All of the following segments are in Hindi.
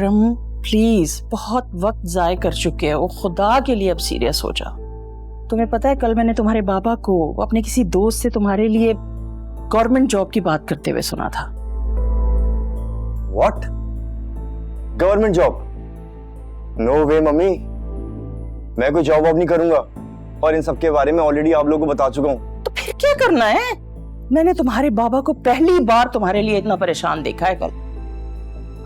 अकरम प्लीज, बहुत वक्त जाय कर चुके हो, खुदा के लिए अब सीरियस हो जाओ। तुम्हें पता है कल मैंने तुम्हारे बाबा को अपने किसी दोस्त से तुम्हारे लिए गवर्नमेंट जॉब की बात करते हुए सुना था। What? Government job? No way mummy, मैं कोई जॉब वॉब नहीं करूंगा और इन सब के बारे में ऑलरेडी आप लोगों को बता चुका हूँ। तो फिर क्या करना है? मैंने तुम्हारे बाबा को पहली बार तुम्हारे लिए इतना परेशान देखा है कल।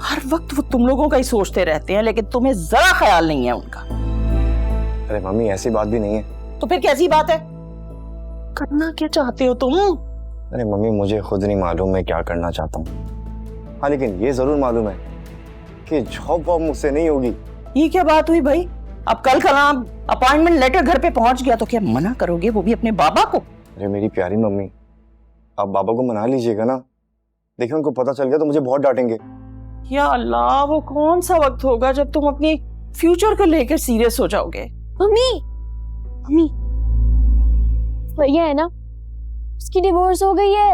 हर वक्त वो तुम लोगों का ही सोचते रहते हैं, लेकिन तुम्हें जरा ख्याल नहीं है उनका। अरे मम्मी ऐसी बात भी नहीं है। तो फिर कैसी बात है? करना क्या चाहते हो तुम? अरे मम्मी मुझे खुद नहीं मालूम मैं क्या करना चाहता हूँ। हाँ लेकिन ये जरूर मालूम है कि जॉब वॉब मुझसे नहीं होगी। ये क्या बात हुई भाई? अब कल नाम अपॉइंटमेंट लेटर घर पे पहुंच गया तो क्या मना करोगे, वो भी अपने बाबा को? अरे मेरी प्यारी मम्मी, आप बाबा को मना लीजिएगा ना। देखिए उनको पता चल गया तो मुझे बहुत डांटेंगे। या अल्लाह, वो कौन सा वक्त होगा जब तुम अपनी फ्यूचर को लेकर सीरियस हो जाओगे? मम्मी, मम्मी, भैया है ना, उसकी डिवोर्स हो गई है।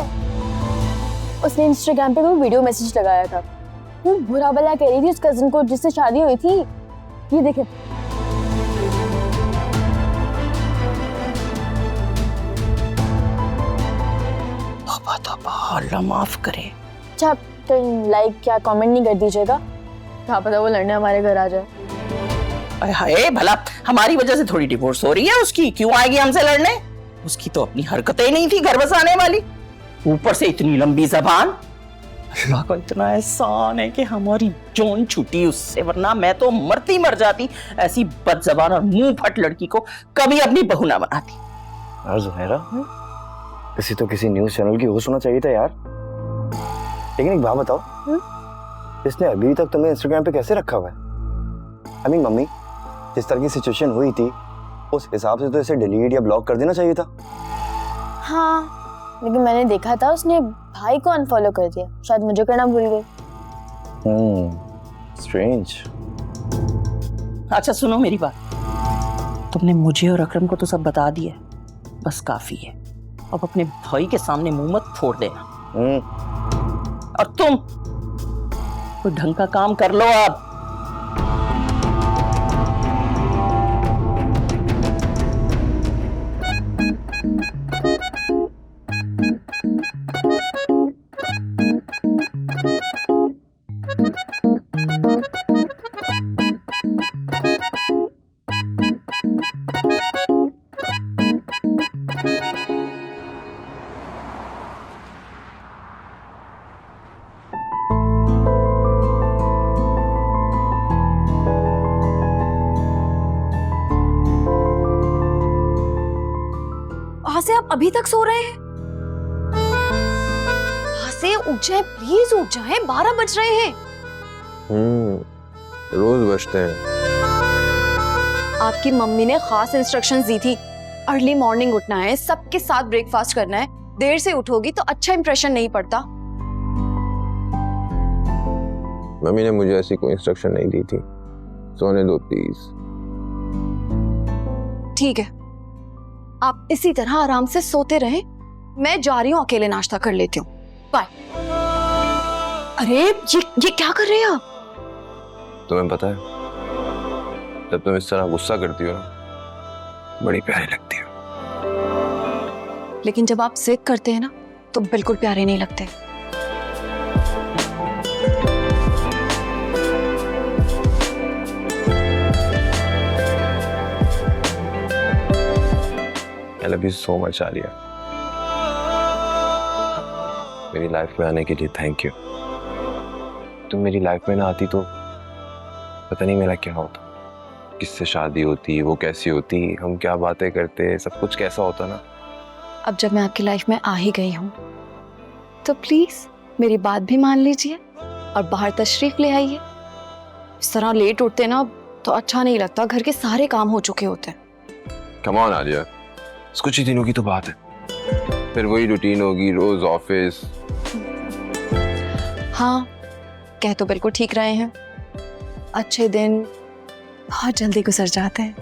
उसने इंस्टाग्राम पे वो वीडियो मैसेज लगाया था, वो बुरा भला कह रही थी उस कजिन को जिससे शादी हुई थी। ये देखे। अल्लाह माफ करे। अच्छा, कहीं लाइक क्या कमेंट नहीं कर दीजिएगा, क्या पता वो लड़ने हमारे घर आ जाए। अरे हाय, भला हमारी वजह से थोड़ी डिवोर्स हो रही है उसकी, क्यों आएगी हमसे लड़ने? उसकी तो अपनी हरकतें ही नहीं थी घर बसाने वाली, ऊपर से इतनी लंबी जबान। अल्लाह का इतना एहसान है कि हमारी जान छूटी उससे, वरना मैं तो मरती मर जाती। ऐसी बदजबान और मुंह फट लड़की को कभी अपनी बहू ना बनाती। यार ज़ुहैरा, किसी न्यूज़ चैनल की होस्ट होना चाहिए था यार। लेकिन एक बात बताओ, इसने अभी तक तुम्हें इंस्टाग्राम पे कैसे रखा हुआ है? आई मीन मम्मी, जिस तरह की सिचुएशन हुई थी उस हिसाब से तो इसे डिलीट या ब्लॉक कर देना चाहिए था। हाँ, लेकिन मैंने देखा था उसने भाई को अनफॉलो कर दिया, शायद मुझे करना भूल गई। स्ट्रेंज। अच्छा सुनो मेरी बात, तुमने मुझे और अकरम को तो सब बता दिया, बस काफी है। अब अपने भाई के सामने मुंह मत फोड़ देना। और तुम कोई ढंग का काम कर लो अब। वहां से आप अभी तक सो रहे हैं? वहां से उठ जाए प्लीज, उठ जाए, 12 बज रहे हैं। रोज बजते हैं। आपकी मम्मी ने खास इंस्ट्रक्शंस दी थी, अर्ली मॉर्निंग उठना है, सबके साथ ब्रेकफास्ट करना है, देर से उठोगी तो अच्छा इंप्रेशन नहीं पड़ता। मम्मी ने मुझे ऐसी कोई इंस्ट्रक्शन नहीं दी थी, सोने दो प्लीज। ठीक है, आप इसी तरह आराम से सोते रहें, मैं जा रही हूँ, अकेले नाश्ता कर लेती हूँ। बाय। अरे ये क्या कर रहे हैं आप? तुम्हें पता है, जब तुम इस तरह गुस्सा करती हो ना, बड़ी प्यारी लगती हो। लेकिन जब आप जिद करते हैं ना, तो बिल्कुल प्यारे नहीं लगते। I love you so much, Alia. मेरी लाइफ में आने के लिए थैंक यू। तुम मेरी लाइफ में ना आती तो पता नहीं मेरा क्या होता, किससे शादी होती, वो कैसी होती, हम क्या बातें करते, सब कुछ कैसा होता ना। अब जब मैं आपकी लाइफ में आ ही गई हूँ, तो प्लीज मेरी बात भी मान लीजिए और बाहर तशरीफ ले आइए। इस तरह लेट उठते ना तो अच्छा नहीं लगता, घर के सारे काम हो चुके होते हैं। कम ऑन आलिया, कुछ ही दिनों की तो बात है, फिर वही रूटीन होगी, रोज ऑफिस। हाँ, कह तो बिल्कुल ठीक रहे हैं, अच्छे दिन बहुत जल्दी गुजर जाते हैं।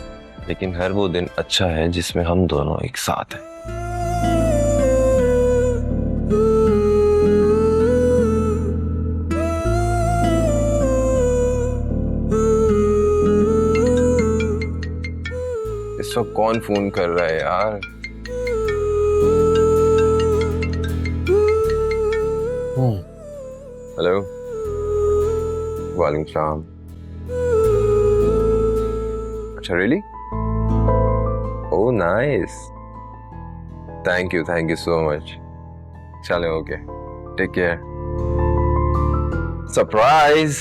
लेकिन हर वो दिन अच्छा है जिसमें हम दोनों एक साथ हैं। कौन फोन कर रहा है यार? हेलो, वालेकुम सलाम। अच्छा, really? Oh nice, thank you so much. चलो, okay, take care. Surprise,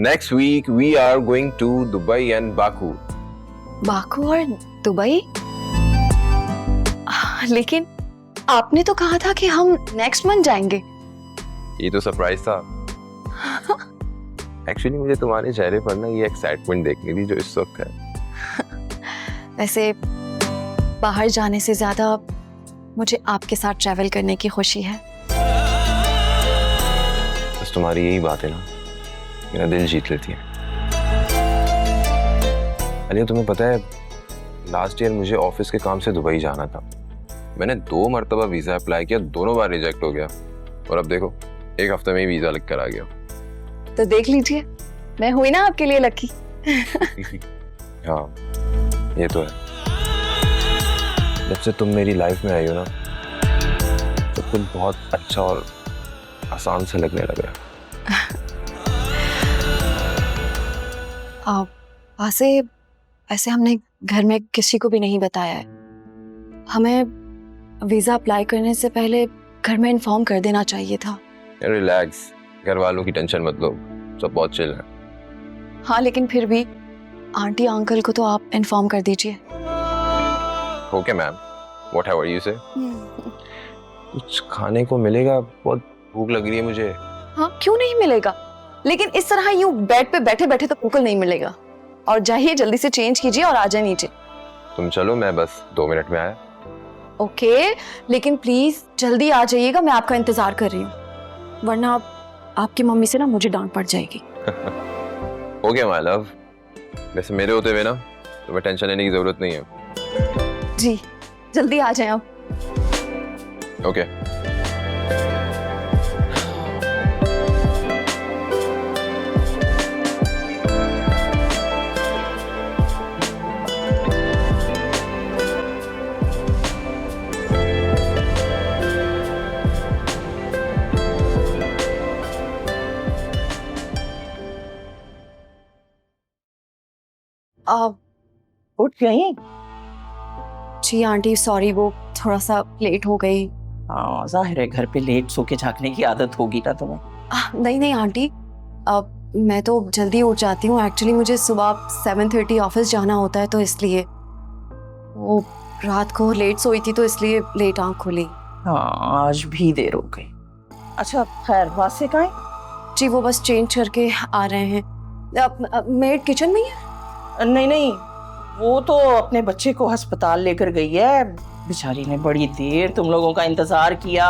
next week we are going to Dubai and Baku. Baku और दुबई? लेकिन आपने तो कहा था कि हम नेक्स्ट मंथ जाएंगे। ये तो सरप्राइज था। एक्चुअली मुझे तुम्हारे चेहरे पर ना ये एक्साइटमेंट देखनी थी जो इस वक्त है। वैसे बाहर जाने से ज्यादा मुझे आपके साथ ट्रैवल करने की खुशी है। बस तुम्हारी यही बात है ना, मेरा दिल जीत लेती है। अलिया, तुम्हें पता है लास्ट ईयर मुझे ऑफिस के काम से दुबई जाना था। मैंने 2 मरतबा वीजा अप्लाई किया, दोनों बार रिजेक्ट हो गया, और अब देखो 1 हफ्ते में ही वीजा लग कर आ गया। तो देख लीजिए, मैं हुई ना आपके लिए लकी। हाँ, ये तो है। जब से तुम मेरी लाइफ में आई हो ना, तो कुछ बहुत अच्छा और आसान से लगने लगा। ऐसे हमने घर में किसी को भी नहीं बताया है। हमें वीजा अप्लाई करने से पहले घर में इन्फॉर्म कर देना चाहिए था। रिलैक्स, घर वालों की टेंशन मत लो, सब बहुत चिल है। हाँ, लेकिन फिर भी आंटी अंकल को तो आप इन्फॉर्म कर दीजिए। ओके मैम, व्हाटएवर यू से। कुछ खाने को मिलेगा? बहुत भूख लग रही है मुझे। हाँ, क्यों नहीं मिलेगा, लेकिन इस तरह यूं बेड पे बैठे बैठे तो बिल्कुल नहीं मिलेगा। और जाइए, जल्दी से चेंज कीजिए और आ जाए नीचे। तुम चलो, मैं बस 2 मिनट में आया। ओके, लेकिन प्लीज जल्दी आ जाइएगा, मैं आपका इंतजार कर रही हूँ, वरना आपकी मम्मी से ना मुझे डांट पड़ जाएगी। ओके माय लव, वैसे मेरे होते हुए ना तुम्हें टेंशन लेने की जरूरत नहीं है। जी, जल्दी आ जाए आप। ओके। उठ गई? जी आंटी, सॉरी, वो थोड़ा सा लेट हो गई। हाँ, जाहिर है घर पे लेट सो के जागने की आदत होगी ना तुम्हें। नहीं नहीं आंटी, मैं तो जल्दी उठ जाती हूँ। एक्चुअली मुझे सुबह 7:30 ऑफिस जाना होता है, तो इसलिए वो रात को लेट सोई थी, तो इसलिए लेट आँख खुली। हाँ, आज भी देर हो गई। अच्छा, खैर, वासे कहाँ है? जी, वो बस चेंज करके आ रहे हैं। मेड किचन में ही है? नहीं नहीं, वो तो अपने बच्चे को अस्पताल लेकर गई है। बेचारी ने बड़ी देर तुम लोगों का इंतजार किया,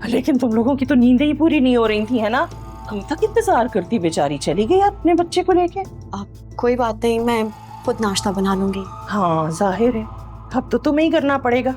लेकिन तुम लोगों की तो नींदें ही पूरी नहीं हो रही थी, है ना? कब तक इंतजार करती, बेचारी चली गई अपने बच्चे को लेके। कोई बात नहीं, मैं खुद नाश्ता बना लूंगी। हाँ, जाहिर है अब तो तुम्हें ही करना पड़ेगा,